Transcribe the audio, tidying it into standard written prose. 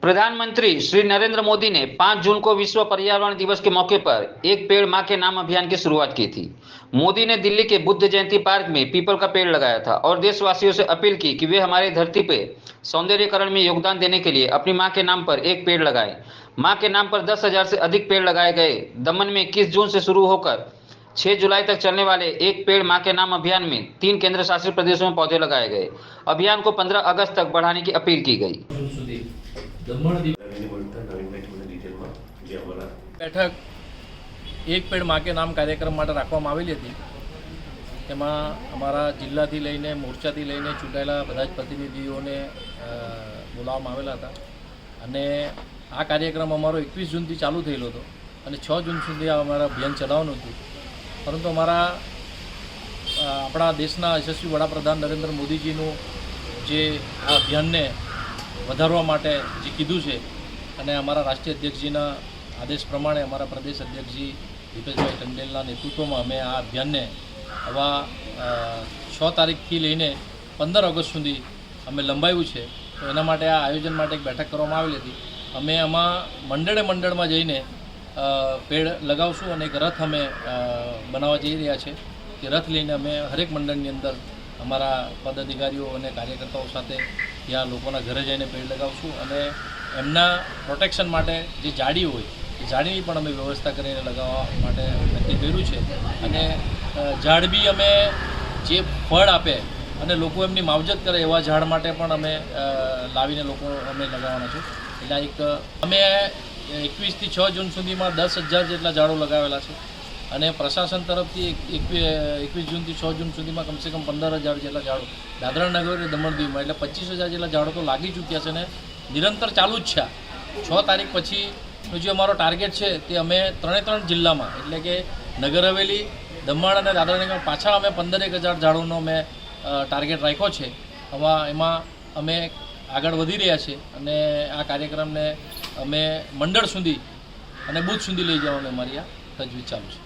प्रधानमंत्री श्री नरेंद्र मोदी ने 5 जून को विश्व पर्यावरण दिवस के मौके पर एक पेड़ मां के नाम अभियान की शुरुआत की थी। मोदी ने दिल्ली के बुद्ध जयंती पार्क में पीपल का पेड़ लगाया था और देशवासियों से अपील की कि वे हमारी धरती पे सौंदर्यीकरण में योगदान देने के लिए अपनी मां के नाम पर एक पेड़ लगाएं। मां के नाम पर 10,000 से अधिक पेड़ लगाए गए। दमन में 21 जून से शुरू होकर 6 जुलाई तक चलने वाले एक पेड़ मां के नाम अभियान में 3 केंद्र शासित प्रदेशों में पौधे लगाए गए। अभियान को 15 अगस्त तक बढ़ाने की अपील की गई। बैठक एक पेड़ माँ के नाम कार्यक्रम માટે રાખવામાં આવેલી હતી। તેમાં અમારા જિલ્લાથી લઈને મોરચાથી લઈને ચૂંટાયેલા બધા જ પ્રતિનિધિઓને બોલાવવામાં આવેલા હતા અને આ કાર્યક્રમ અમારો 21 જૂનથી ચાલુ થયેલો હતો અને 6 જૂન સુધી આ અમારા અભિયાન ચલાવવાનું હતું। પરંતુ અમારા આપણા દેશના યશસ્વી વડાપ્રધાન નરેન્દ્ર મોદીજીનું જે આ અભિયાનને વધારવા માટે જે કીધું છે અને અમારા રાષ્ટ્રીય અધ્યક્ષજીના આદેશ પ્રમાણે અમારા પ્રદેશ અધ્યક્ષજી દીપેશભાઈ ટંડેલના નેતૃત્વમાં અમે આ અભિયાનને આવા 6 તારીખથી લઈને 15 ઓગસ્ટ સુધી અમે લંબાવ્યું છે। તો એના માટે આ આયોજન માટે એક બેઠક કરવામાં આવેલી હતી। અમે આમાં મંડળમાં જઈને પેડ લગાવશું અને એક રથ અમે બનાવવા જઈ રહ્યા છે। તે રથ લઈને અમે હરેક મંડળની અંદર અમારા પદાધિકારીઓ અને કાર્યકર્તાઓ સાથે ત્યાં લોકોના ઘરે જઈને પેડ લગાવશું અને એમના પ્રોટેક્શન માટે જે જાડી હોય એ જાડીની પણ અમે વ્યવસ્થા કરીને લગાવવા માટે નક્કી કર્યું છે અને ઝાડ બી અમે જે ફળ આપે અને લોકો એમની માવજત કરે એવા ઝાડ માટે પણ અમે લાવીને લોકો અમે લગાવવાના છે। એટલે એક અમે 21 થી 6 જૂન સુધીમાં 10,000 જેટલા ઝાડો લગાવેલા છે અને પ્રશાસન તરફથી 21 જૂનથી 6 જૂન સુધીમાં કમસે કમ 15,000 જેટલા ઝાડો દાદરા નગર અને દમણ દીવમાં એટલે 25,000 જેટલા ઝાડો તો લાગી ચૂક્યા છે અને નિરંતર ચાલુ જ છે। 6 તારીખ પછીનો જે અમારો ટાર્ગેટ છે તે અમે 3 જિલ્લામાં એટલે કે નગર હવેલી દમણ અને દાદરા નગર પાછા અમે 15,000 ઝાડોનો અમે ટાર્ગેટ રાખ્યો છે। એમાં અમે આગળ વધી રહ્યા છીએ અને આ કાર્યક્રમને અમે મંડળ સુધી અને બૂથ સુધી લઈ જવાનું અમારી આ તજવીજ ચાલુ છે।